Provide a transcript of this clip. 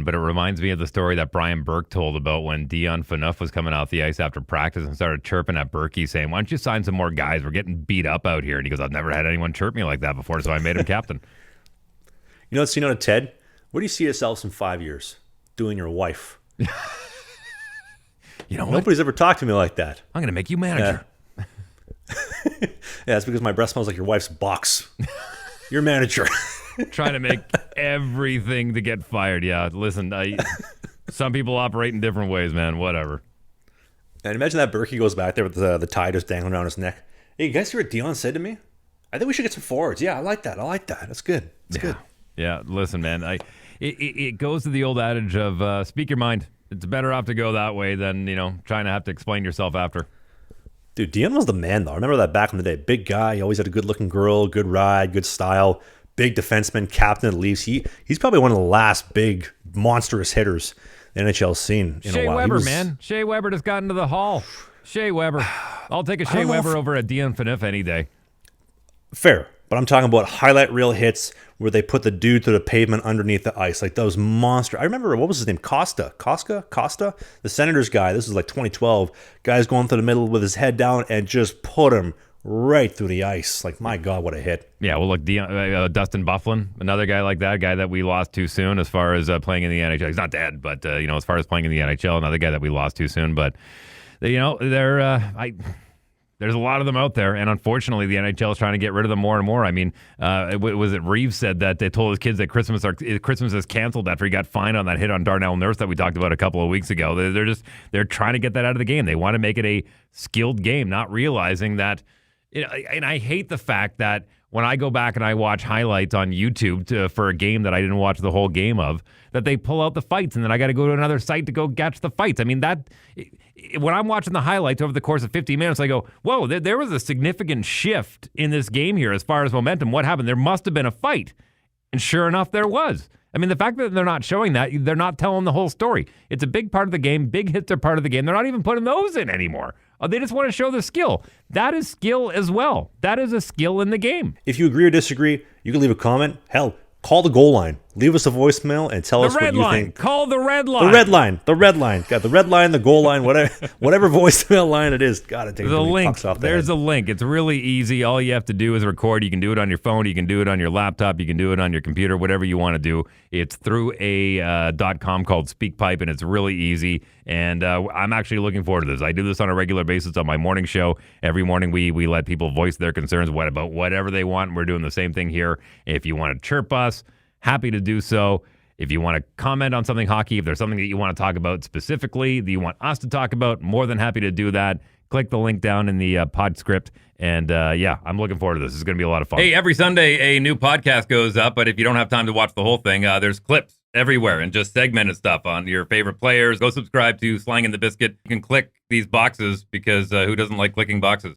But it reminds me of the story that Brian Burke told about when Dion Phaneuf was coming off the ice after practice and started chirping at Berkey saying, why don't you sign some more guys? We're getting beat up out here. And he goes, I've never had anyone chirp me like that before, so I made him captain. You know what's to Ted? Where do you see yourselves in 5 years? Doing your wife. You know what? Nobody's ever talked to me like that. I'm going to make you manager. Yeah, it's because my breath smells like your wife's box. You're manager. Trying to make everything to get fired. Yeah, listen, some people operate in different ways, man. Whatever. And imagine that Berkey goes back there with the tie just dangling around his neck. Hey, you guys hear what Dion said to me? I think we should get some forwards. Yeah, I like that. That's good. That's good. Yeah, listen, man. It goes to the old adage of speak your mind. It's better off to go that way than, trying to have to explain yourself after. Dude, Dion was the man, though. I remember that back in the day. Big guy. He always had a good-looking girl, good ride, good style. Big defenseman, captain of the Leafs. He's probably one of the last big, monstrous hitters the NHL's seen in a while. Shea Weber, man. Shea Weber just got into the Hall. Shea Weber. I'll take a Shea Weber over a Dion Phaneuf any day. Fair. But I'm talking about highlight reel hits where they put the dude to the pavement underneath the ice. Like those monster. I remember, what was his name? Costa? The Senators guy. This was like 2012. Guy's going through the middle with his head down and just put him right through the ice. Like, my God, what a hit. Yeah, well, look, Dustin Byfuglien, another guy like that, guy that we lost too soon as far as playing in the NHL. He's not dead, but, as far as playing in the NHL, another guy that we lost too soon. But, there's a lot of them out there, and unfortunately, the NHL is trying to get rid of them more and more. I mean, was it Reeves said that they told his kids that Christmas is canceled after he got fined on that hit on Darnell Nurse that we talked about a couple of weeks ago. They're trying to get that out of the game. They want to make it a skilled game, not realizing that. And I hate the fact that when I go back and I watch highlights on YouTube for a game that I didn't watch the whole game of, that they pull out the fights and then I got to go to another site to go catch the fights. I mean, when I'm watching the highlights over the course of 50 minutes, I go, whoa, there was a significant shift in this game here as far as momentum. What happened? There must have been a fight. And sure enough, there was. I mean, the fact that they're not showing that, they're not telling the whole story. It's a big part of the game. Big hits are part of the game. They're not even putting those in anymore. They just want to show the skill. That is skill as well. That is a skill in the game. If you agree or disagree, you can leave a comment. Hell, call the goal line. Leave us a voicemail and tell us what you think. Call the red line. The red line. Got the red line, the goal line, whatever voicemail line it is. Got to take the link. Off the There's head. a link. It's really easy. All you have to do is record. You can do it on your phone. You can do it on your laptop. You can do it on your computer. Whatever you want to do. It's through a .com called SpeakPipe, and it's really easy. And I'm actually looking forward to this. I do this on a regular basis on my morning show. Every morning we let people voice their concerns about whatever they want. We're doing the same thing here. If you want to chirp us, happy to do so. If you want to comment on something hockey, if there's something that you want to talk about specifically that you want us to talk about, more than happy to do that. Click the link down in the pod script. And I'm looking forward to this. It's going to be a lot of fun. Hey, every Sunday a new podcast goes up, but if you don't have time to watch the whole thing, there's clips everywhere and just segmented stuff on your favorite players. Go subscribe to Slang and the Biscuit. You can click these boxes because who doesn't like clicking boxes?